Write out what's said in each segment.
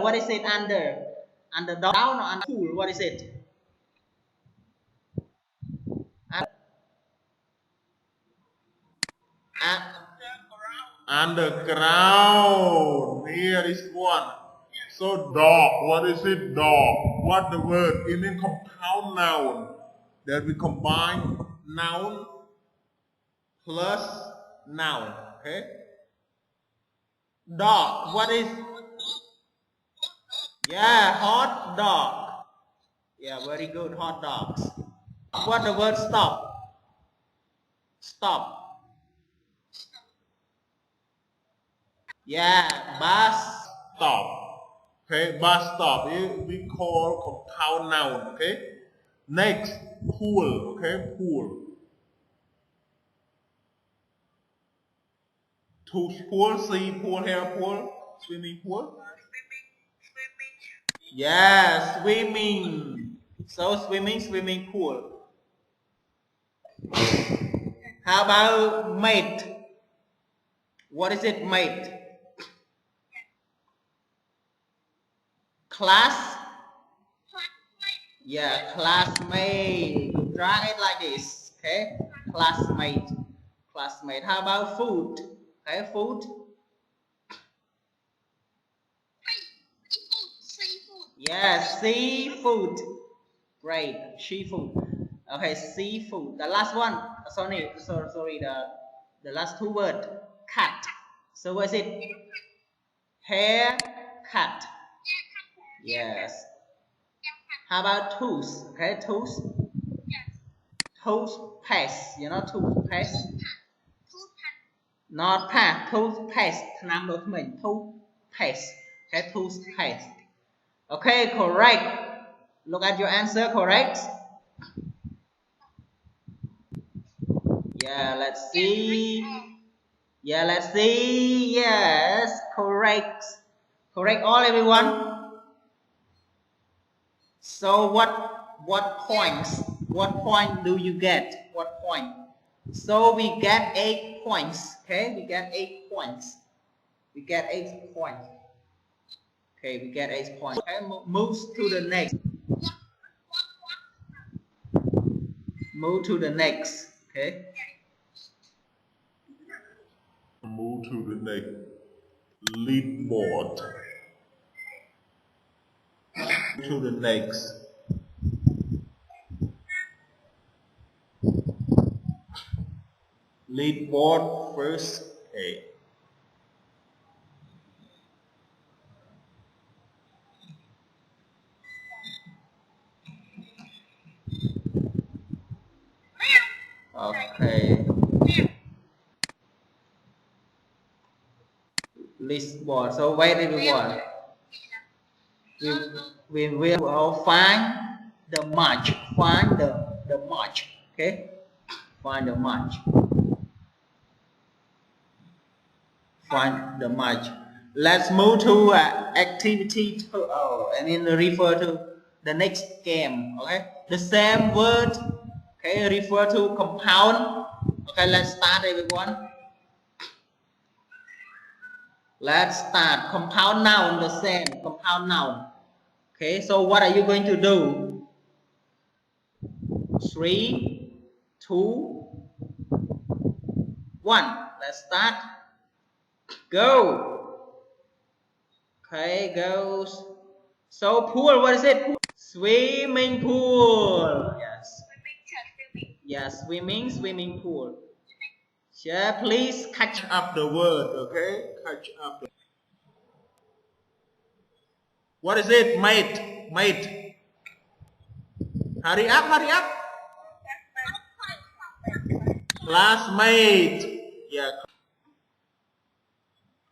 What is it under? Under down or under pool? What is it? Underground. Here is one. So dog. What is it? Dog. What the word? It means compound noun. That we combine noun plus noun. Okay. Dog. What is? Yeah, hot dog. Yeah, very good. Hot dogs. What the word stop? Stop. Yeah, bus stop. Okay, bus stop. We call compound noun. Okay. Next, pool. Okay, pool. Pool, sea pool, hair pool, swimming pool. Yeah, swimming. So swimming pool. How about mate? What is it, mate? Class? Yeah, classmate. Drag it like this. Okay, classmate. Classmate. How about food? Okay, food. Yes, seafood. Great, seafood. Okay, seafood. The last one. Sorry. The last two words. Cut. So what is it? Hair cut. Yes. How about tooth? Okay, tooth. Toothpaste. You know toothpaste. Not paste. Toothpaste. Toothpaste. Okay, toothpaste. Okay, correct. Look at your answer, correct? Yeah, let's see. Yeah, let's see. Yes, correct. Correct all everyone. So what points? What point do you get? What point? So we get 8 points. Okay, we get 8 points. We get 8 points. Okay, we get 8 points. Okay, moves to the next. Move to the next. Okay. Move to the next. Lead board. To the next. Lead board first. Okay. Okay. List board. So wait everyone. We will find the march. Find the march. Okay. Find the march. Find the march. Let's move to activity 2. Refer to the next game. Okay. The same word. Okay. Refer to compound. Okay. Let's start everyone. Let's start. Compound noun, the same. Compound noun. Okay, so what are you going to do? 3, 2, 1. Let's start. Go. Okay, goes. So pool, what is it? Swimming pool. Yes. Yes, swimming pool. Yeah, please catch up the word, okay? Catch up the... What is it, mate? Mate. Hurry up. Classmate. Yeah.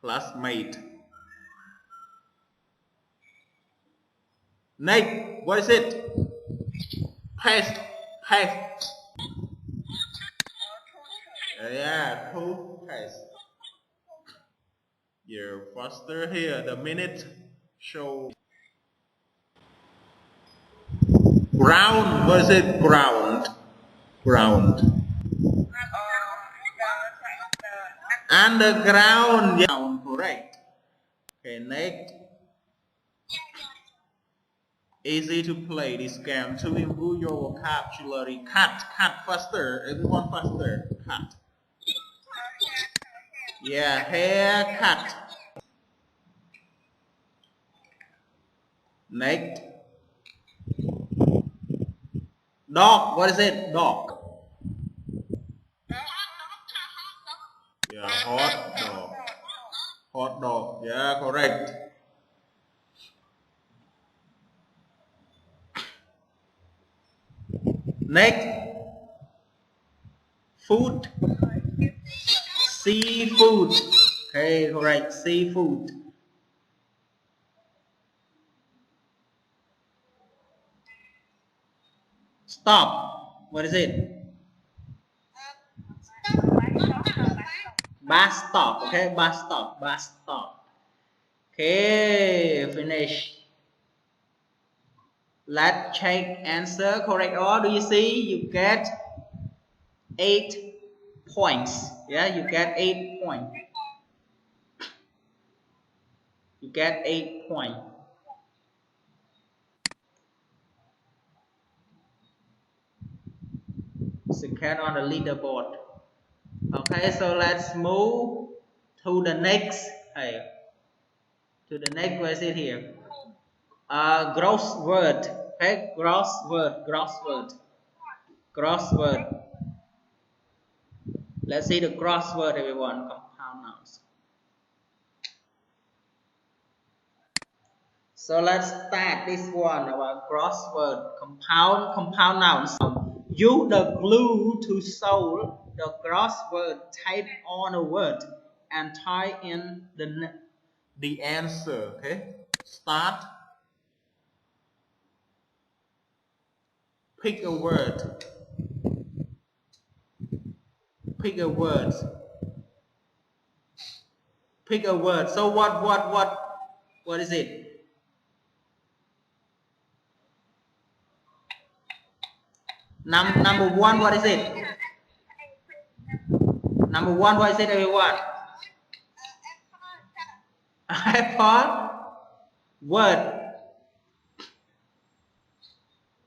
Classmate. Next, what is it? Paste. Yeah, toothpaste. You're faster here. The minute show. Ground. What is it? Ground. Underground. Yeah, correct. Okay, next. Easy to play this game to improve your vocabulary. Cut faster. Everyone faster. Cut. Yeah, haircut. Next. Dog. What is it? Dog. Yeah, hot dog. Hot dog. Yeah, correct. Next. Food. Seafood. Okay, correct. Seafood. Stop. What is it? Bus stop. Okay, bus stop. Bus stop. Okay, finish. Let's check answer correct or do you see you get 8 points. Yeah, you get 8 points. You get 8 points. Second on the leaderboard. Okay, so let's move to the next. Hey, to the next. Where is it here? Gross word. Okay, gross word. Gross word. Gross word. Let's see the gross word, everyone. Compound nouns. So let's start this one about crossword compound nouns. Use the glue to solve the crossword. Type on a word and type in the answer. Okay. Start. Pick a word. Pick a word. Pick a word. So what is it? Number one. What is it? Number one. What is it, everyone? Apple. Word.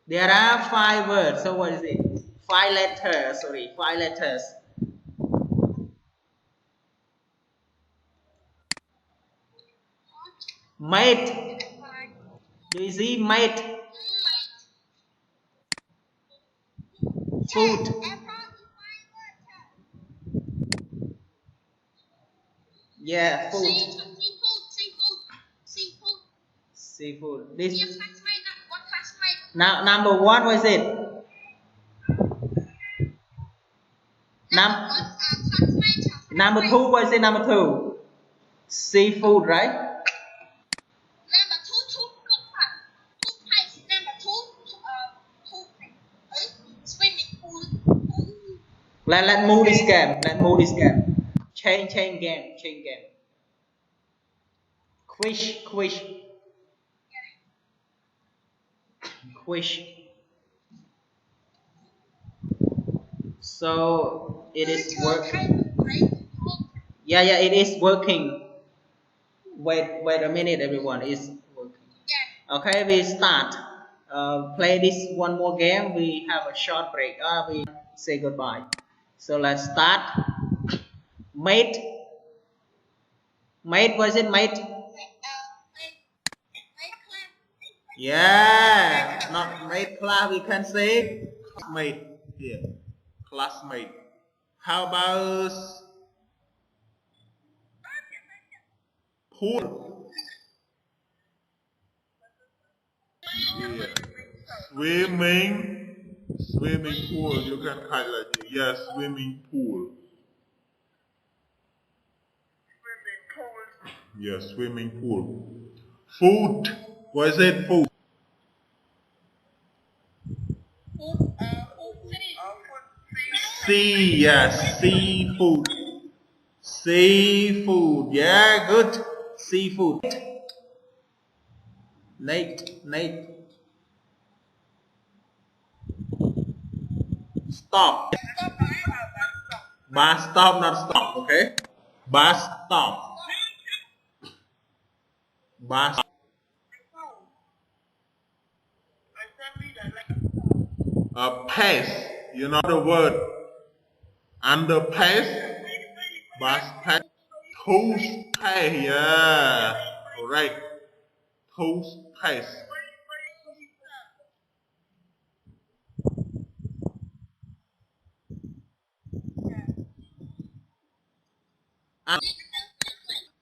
There are 5 words. So what is it? 5 letters. Sorry, 5 letters. Mate. Do you see mate? Food. Yeah, food. Seafood. This. Now number one. What is it? Number two. What is it? Number two. Seafood, right? Let move this game. Let move this game. Change game. Change game. Quiz. So it is working. Yeah, it is working. Wait a minute, everyone. It's working. Okay, we start. Play this one more game. We have a short break. We say goodbye. So let's start. Mate. Mate, what is it, mate? Yeah, not mate class. We can say classmate. Yeah, classmate. How about pool? Yeah. Swimming pool. You can highlight it. Yes, swimming pool. Yes, swimming pool. Food. What is it? Food. Sea. Yes, seafood. Seafood. Yeah, good. Seafood. Nate. Stop. Bus stop, not stop. Okay. Bus stop. Bus. Pace. You know the word underpace, bus pace, toothpaste. Yeah, right. Toothpaste.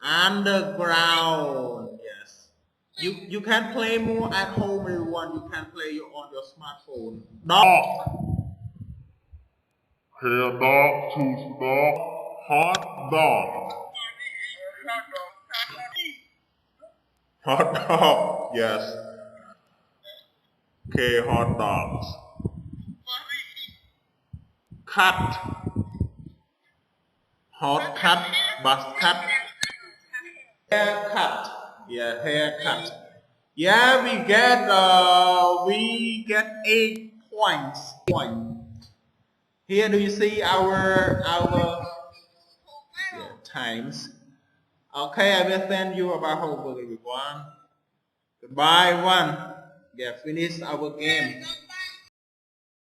Underground. Yes. You can play more at home if you want. You can play on your smartphone. Dog. Hair dog, tooth dog, hot dog. Hot dog. Yes. Okay, hot dogs. Cut. Hot cut. Bus cut. Haircut. Yeah, haircut. Yeah, we get 8 points. Here, do you see our times? Okay, I will send you about homework everyone. Goodbye, one. Yeah, finish our game.